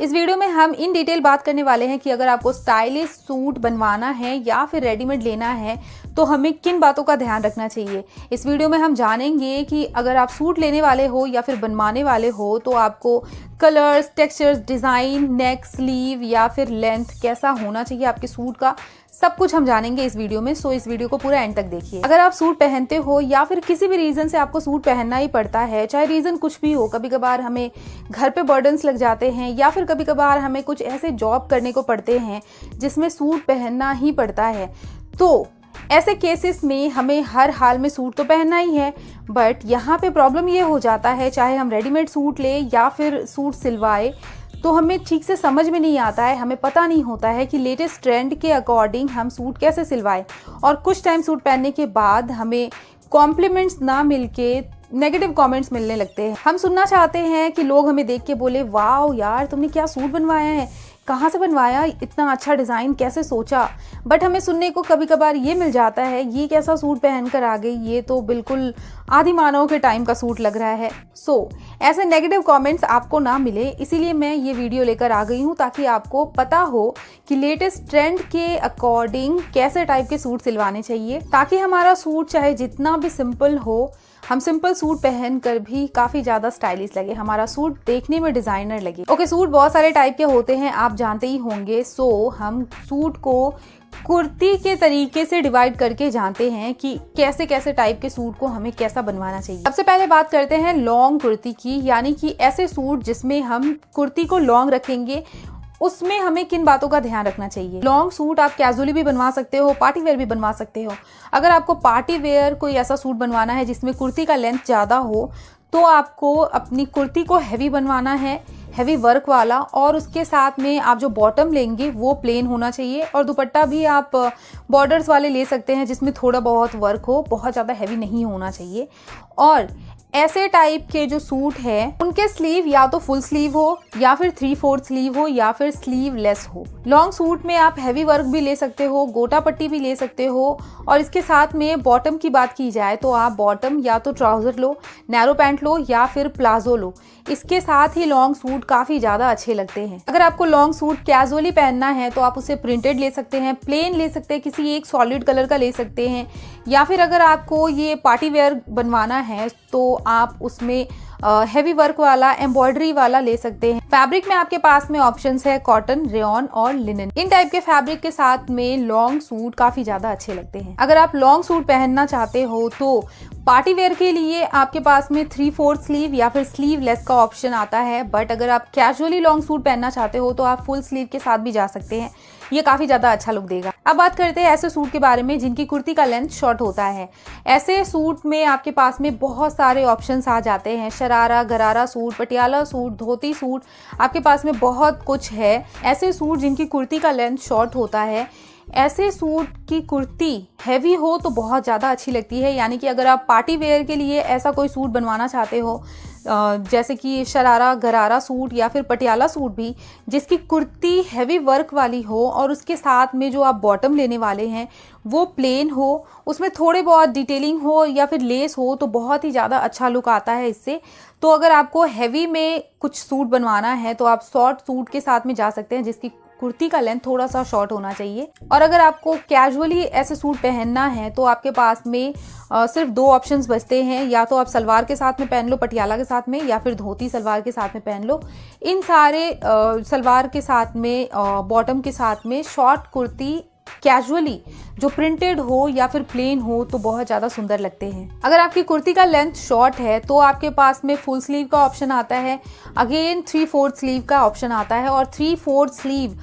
इस वीडियो में हम इन डिटेल बात करने वाले हैं कि अगर आपको स्टाइलिश सूट बनवाना है या फिर रेडीमेड लेना है तो हमें किन बातों का ध्यान रखना चाहिए। इस वीडियो में हम जानेंगे कि अगर आप सूट लेने वाले हो या फिर बनवाने वाले हो तो आपको कलर्स, टेक्सचर्स, डिज़ाइन, नेक, स्लीव या फिर लेंथ कैसा होना चाहिए आपके सूट का, सब कुछ हम जानेंगे इस वीडियो में। सो इस वीडियो को पूरा एंड तक देखिए। अगर आप सूट पहनते हो या फिर किसी भी रीज़न से आपको सूट पहनना ही पड़ता है, चाहे रीज़न कुछ भी हो, कभी कभार हमें घर पे बर्डन्स लग जाते हैं या फिर कभी कभार हमें कुछ ऐसे जॉब करने को पड़ते हैं जिसमें सूट पहनना ही पड़ता है, तो ऐसे केसेस में हमें हर हाल में सूट तो पहनना ही है। बट यहाँ पे प्रॉब्लम ये हो जाता है, चाहे हम रेडीमेड सूट लें या फिर सूट सिलवाए, तो हमें ठीक से समझ में नहीं आता है, हमें पता नहीं होता है कि लेटेस्ट ट्रेंड के अकॉर्डिंग हम सूट कैसे सिलवाएं। और कुछ टाइम सूट पहनने के बाद हमें कॉम्प्लीमेंट्स ना मिलके नेगेटिव कमेंट्स मिलने लगते हैं। हम सुनना चाहते हैं कि लोग हमें देख के बोले, वाओ यार तुमने क्या सूट बनवाया है, कहाँ से बनवाया, इतना अच्छा डिज़ाइन कैसे सोचा। बट हमें सुनने को कभी कभार ये मिल जाता है, ये कैसा सूट पहन कर आ गई, ये तो बिल्कुल आदि मानव के टाइम का सूट लग रहा है। सो ऐसे नेगेटिव कमेंट्स आपको ना मिले, इसीलिए मैं ये वीडियो लेकर आ गई हूँ ताकि आपको पता हो कि लेटेस्ट ट्रेंड के अकॉर्डिंग कैसे टाइप के सूट सिलवाने चाहिए, ताकि हमारा सूट चाहे जितना भी सिंपल हो, हम सिंपल सूट पहन कर भी काफ़ी ज़्यादा स्टाइलिश लगे, हमारा सूट देखने में डिज़ाइनर लगे। ओके, सूट बहुत सारे टाइप के होते हैं, आप जानते ही होंगे। सो हम सूट को कुर्ती के तरीके से डिवाइड करके जानते हैं कि कैसे कैसे टाइप के सूट को हमें कैसा बनवाना चाहिए। सबसे पहले बात करते हैं लॉन्ग कुर्ती की, यानी कि ऐसे सूट जिसमें हम कुर्ती को लॉन्ग रखेंगे, उसमें हमें किन बातों का ध्यान रखना चाहिए। लॉन्ग सूट आप कैजुअली भी बनवा सकते हो, पार्टी वेयर भी बनवा सकते हो। अगर आपको पार्टी वेयर कोई ऐसा सूट बनवाना है जिसमें कुर्ती का लेंथ ज़्यादा हो, तो आपको अपनी कुर्ती को हैवी बनवाना है, हैवी वर्क वाला, और उसके साथ में आप जो बॉटम लेंगे वो प्लेन होना चाहिए, और दुपट्टा भी आप बॉर्डर्स वाले ले सकते हैं जिसमें थोड़ा बहुत वर्क हो, बहुत ज़्यादा हैवी नहीं होना चाहिए। और ऐसे टाइप के जो सूट है उनके स्लीव या तो फुल स्लीव हो या फिर 3/4 स्लीव हो या फिर स्लीवलेस हो। लॉन्ग सूट में आप हैवी वर्क भी ले सकते हो, गोटा पट्टी भी ले सकते हो, और इसके साथ में बॉटम की बात की जाए तो आप बॉटम या तो ट्राउजर लो, नैरो पैंट लो या फिर प्लाजो लो। इसके साथ ही लॉन्ग सूट काफ़ी ज़्यादा अच्छे लगते हैं। अगर आपको लॉन्ग सूट कैजुअली पहनना है तो आप उसे प्रिंटेड ले सकते हैं, प्लेन ले सकते हैं, किसी एक सॉलिड कलर का ले सकते हैं, या फिर अगर आपको ये पार्टी वेयर बनवाना है तो आप उसमें हैवी वर्क वाला, एम्ब्रॉयडरी वाला ले सकते हैं। फैब्रिक में आपके पास में ऑप्शंस है कॉटन, रेयॉन और लिनन। इन टाइप के फैब्रिक के साथ में लॉन्ग सूट काफी ज्यादा अच्छे लगते हैं। अगर आप लॉन्ग सूट पहनना चाहते हो तो पार्टी वेयर के लिए आपके पास में 3/4 स्लीव या फिर स्लीवलेस का ऑप्शन आता है। बट अगर आप कैजुअली लॉन्ग सूट पहनना चाहते हो तो आप फुल स्लीव के साथ भी जा सकते हैं, ये काफी ज्यादा अच्छा लुक देगा। अब बात करते हैं ऐसे सूट के बारे में जिनकी कुर्ती का लेंथ शॉर्ट होता है। ऐसे सूट में आपके पास में बहुत सारे ऑप्शंस आ जाते हैं, शरारा, गरारा सूट, पटियाला सूट, धोती सूट, आपके पास में बहुत कुछ है। ऐसे सूट जिनकी कुर्ती का लेंथ शॉर्ट होता है, ऐसे सूट की कुर्ती हैवी हो तो बहुत ज़्यादा अच्छी लगती है। यानी कि अगर आप पार्टी वेयर के लिए ऐसा कोई सूट बनवाना चाहते हो, जैसे कि शरारा, गरारा सूट या फिर पटियाला सूट भी, जिसकी कुर्ती हैवी वर्क वाली हो और उसके साथ में जो आप बॉटम लेने वाले हैं वो प्लेन हो, उसमें थोड़े बहुत डिटेलिंग हो या फिर लेस हो, तो बहुत ही ज़्यादा अच्छा लुक आता है इससे। तो अगर आपको हैवी में कुछ सूट बनवाना है तो आप शॉर्ट सूट के साथ में जा सकते हैं जिसकी कुर्ती का लेंथ थोड़ा सा शॉर्ट होना चाहिए। और अगर आपको कैजुअली ऐसे सूट पहनना है तो आपके पास में सिर्फ 2 ऑप्शंस बचते हैं, या तो आप सलवार के साथ में पहन लो पटियाला के साथ में, या फिर धोती सलवार के साथ में पहन लो। इन सारे सलवार के साथ में, बॉटम के साथ में शॉर्ट कुर्ती कैजुअली जो प्रिंटेड हो या फिर प्लेन हो तो बहुत ज़्यादा सुंदर लगते हैं। अगर आपकी कुर्ती का लेंथ शॉर्ट है तो आपके पास में फुल स्लीव का ऑप्शन आता है, अगेन 3/4 स्लीव का ऑप्शन आता है, और 3/4 स्लीव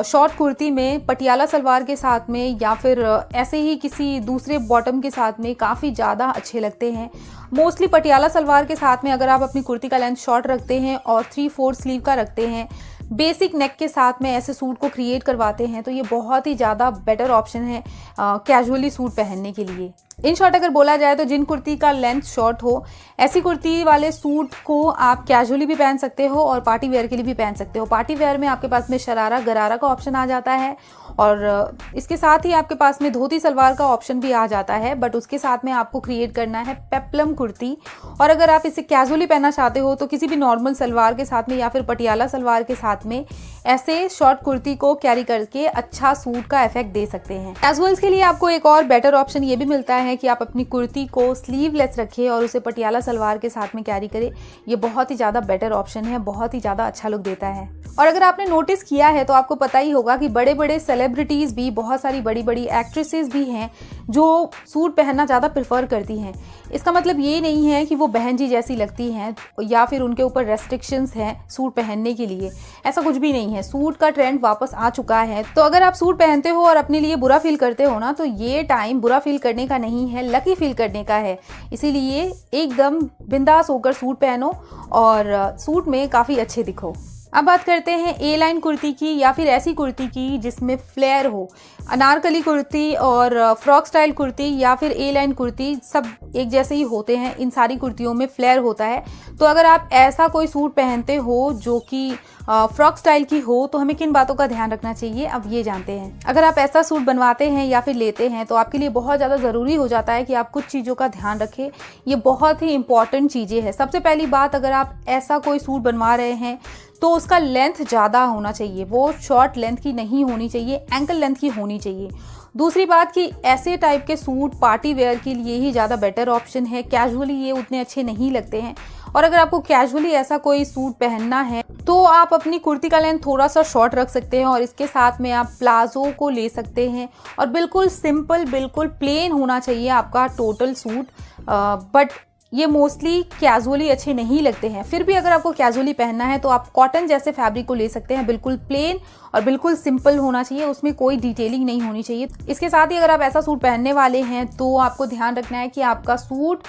शॉर्ट कुर्ती में पटियाला सलवार के साथ में या फिर ऐसे ही किसी दूसरे बॉटम के साथ में काफ़ी ज़्यादा अच्छे लगते हैं। मोस्टली पटियाला सलवार के साथ में अगर आप अपनी कुर्ती का लेंथ शॉर्ट रखते हैं और 3/4 स्लीव का रखते हैं, बेसिक नेक के साथ में ऐसे सूट को क्रिएट करवाते हैं, तो ये बहुत ही ज़्यादा बेटर ऑप्शन है कैजुअली सूट पहनने के लिए। इन शॉर्ट अगर बोला जाए तो जिन कुर्ती का लेंथ शॉर्ट हो, ऐसी कुर्ती वाले सूट को आप कैजुअली भी पहन सकते हो और पार्टी वेयर के लिए भी पहन सकते हो। पार्टी वेयर में आपके पास में शरारा गरारा का ऑप्शन आ जाता है और इसके साथ ही आपके पास में धोती सलवार का ऑप्शन भी आ जाता है, बट उसके साथ में आपको क्रिएट करना है पेप्लम कुर्ती। और अगर आप इसे कैजुअली पहनना चाहते हो तो किसी भी नॉर्मल सलवार के साथ में या फिर पटियाला सलवार के साथ में ऐसे शॉर्ट कुर्ती को कैरी करके अच्छा सूट का इफेक्ट दे सकते हैं। कैजुअल्स के लिए आपको एक और बेटर ऑप्शन ये भी मिलता है कि आप अपनी कुर्ती को स्लीवलेस रखें और उसे पटियाला सलवार के साथ में कैरी करें। ये बहुत ही ज़्यादा बेटर ऑप्शन है, बहुत ही ज़्यादा अच्छा लुक देता है। और अगर आपने नोटिस किया है तो आपको पता ही होगा कि बड़े बड़े सेलिब्रिटीज़ भी, बहुत सारी बड़ी बड़ी एक्ट्रेसेस भी हैं जो सूट पहनना ज़्यादा प्रेफर करती हैं। इसका मतलब ये नहीं है कि वो बहन जी जैसी लगती हैं या फिर उनके ऊपर रेस्ट्रिक्शंस हैं सूट पहनने के लिए, ऐसा कुछ भी नहीं है। सूट का ट्रेंड वापस आ चुका है। तो अगर आप सूट पहनते हो और अपने लिए बुरा फील करते हो ना, तो ये टाइम बुरा फील करने का नहीं है, लकी फील करने का है। इसीलिए एकदम बिंदास होकर सूट पहनो और सूट में काफ़ी अच्छे दिखो। अब बात करते हैं ए लाइन कुर्ती की या फिर ऐसी कुर्ती की जिसमें फ्लेयर हो। अनारकली कुर्ती और फ्रॉक स्टाइल कुर्ती या फिर ए लाइन कुर्ती सब एक जैसे ही होते हैं, इन सारी कुर्तियों में फ्लेयर होता है। तो अगर आप ऐसा कोई सूट पहनते हो जो कि फ्रॉक स्टाइल की हो तो हमें किन बातों का ध्यान रखना चाहिए, अब ये जानते हैं। अगर आप ऐसा सूट बनवाते हैं या फिर लेते हैं तो आपके लिए बहुत ज़्यादा ज़रूरी हो जाता है कि आप कुछ चीज़ों का ध्यान रखें। ये बहुत ही इंपॉर्टेंट चीज़ें हैं। सबसे पहली बात, अगर आप ऐसा कोई सूट बनवा रहे हैं तो उसका लेंथ ज़्यादा होना चाहिए, वो शॉर्ट लेंथ की नहीं होनी चाहिए, एंकल लेंथ की होनी चाहिए। दूसरी बात कि ऐसे टाइप के सूट पार्टी वेयर के लिए ही ज़्यादा बेटर ऑप्शन है, कैजुअली ये उतने अच्छे नहीं लगते हैं। और अगर आपको कैजुअली ऐसा कोई सूट पहनना है तो आप अपनी कुर्ती का लेंथ थोड़ा सा शॉर्ट रख सकते हैं और इसके साथ में आप प्लाजो को ले सकते हैं और बिल्कुल सिंपल, बिल्कुल प्लेन होना चाहिए आपका टोटल सूट। बट ये मोस्टली कैजुअली अच्छे नहीं लगते हैं। फिर भी अगर आपको कैजुअली पहनना है तो आप कॉटन जैसे फैब्रिक को ले सकते हैं, बिल्कुल प्लेन और बिल्कुल सिंपल होना चाहिए, उसमें कोई डिटेलिंग नहीं होनी चाहिए। इसके साथ ही अगर आप ऐसा सूट पहनने वाले हैं तो आपको ध्यान रखना है कि आपका सूट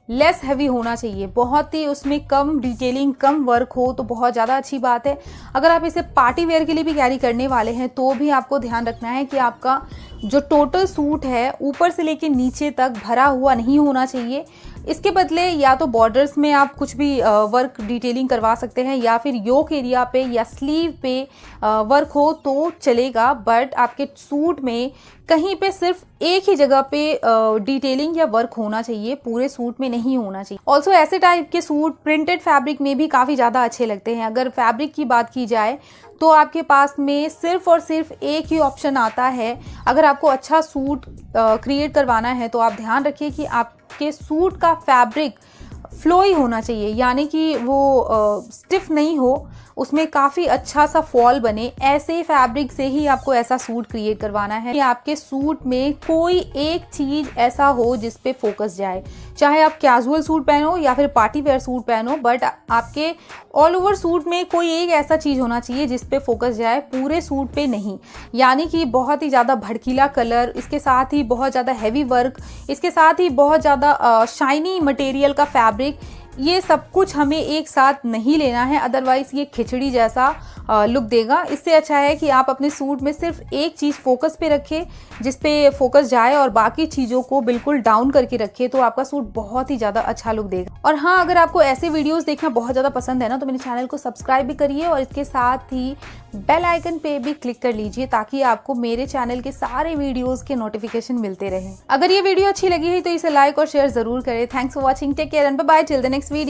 लेस हैवी होना चाहिए, बहुत ही उसमें कम डिटेलिंग, कम वर्क हो तो बहुत ज़्यादा अच्छी बात है। अगर आप इसे पार्टी वेयर के लिए भी कैरी करने वाले हैं तो भी आपको ध्यान रखना है कि आपका जो टोटल सूट है ऊपर से लेकर नीचे तक भरा हुआ नहीं होना चाहिए। इसके बदले या तो बॉर्डर्स में आप कुछ भी वर्क डिटेलिंग करवा सकते हैं या फिर योक एरिया पे या स्लीव पे वर्क हो तो चलेगा, बट आपके सूट में कहीं पे सिर्फ एक ही जगह पे डिटेलिंग या वर्क होना चाहिए, पूरे सूट में नहीं होना चाहिए। ऑल्सो ऐसे टाइप के सूट प्रिंटेड फैब्रिक में भी काफ़ी ज़्यादा अच्छे लगते हैं। अगर फैब्रिक की बात की जाए तो आपके पास में सिर्फ और सिर्फ एक ही ऑप्शन आता है। अगर आपको अच्छा सूट क्रिएट करवाना है तो आप ध्यान रखिए कि आपके सूट का फैब्रिक फ्लोई होना चाहिए, यानी कि वो स्टिफ नहीं हो, उसमें काफ़ी अच्छा सा फॉल बने। ऐसे फैब्रिक से ही आपको ऐसा सूट क्रिएट करवाना है कि आपके सूट में कोई एक चीज़ ऐसा हो जिस पे फोकस जाए। चाहे आप कैजुअल सूट पहनो या फिर पार्टी वेयर सूट पहनो, बट आपके ऑल ओवर सूट में कोई एक ऐसा चीज़ होना चाहिए जिस पे फोकस जाए, पूरे सूट पे नहीं। यानी कि बहुत ही ज़्यादा भड़कीला कलर, इसके साथ ही बहुत ज़्यादा हैवी वर्क, इसके साथ ही बहुत ज़्यादा शाइनी मटेरियल का फैब्रिक, ये सब कुछ हमें एक साथ नहीं लेना है, अदरवाइज ये खिचड़ी जैसा लुक देगा। इससे अच्छा है कि आप अपने सूट में सिर्फ एक चीज़ फोकस पे रखें जिस पे फोकस जाए और बाकी चीज़ों को बिल्कुल डाउन करके रखें, तो आपका सूट बहुत ही ज़्यादा अच्छा लुक देगा। और हाँ, अगर आपको ऐसे वीडियोस देखना बहुत ज़्यादा पसंद है ना तो मेरे चैनल को सब्सक्राइब भी करिए और इसके साथ ही बेल आइकन पे भी क्लिक कर लीजिए ताकि आपको मेरे चैनल के सारे वीडियोज़ के नोटिफिकेशन मिलते रहे। अगर ये वीडियो अच्छी लगी है तो इसे लाइक और शेयर ज़रूर करें। Thanks for watching, take care and bye bye till the next video.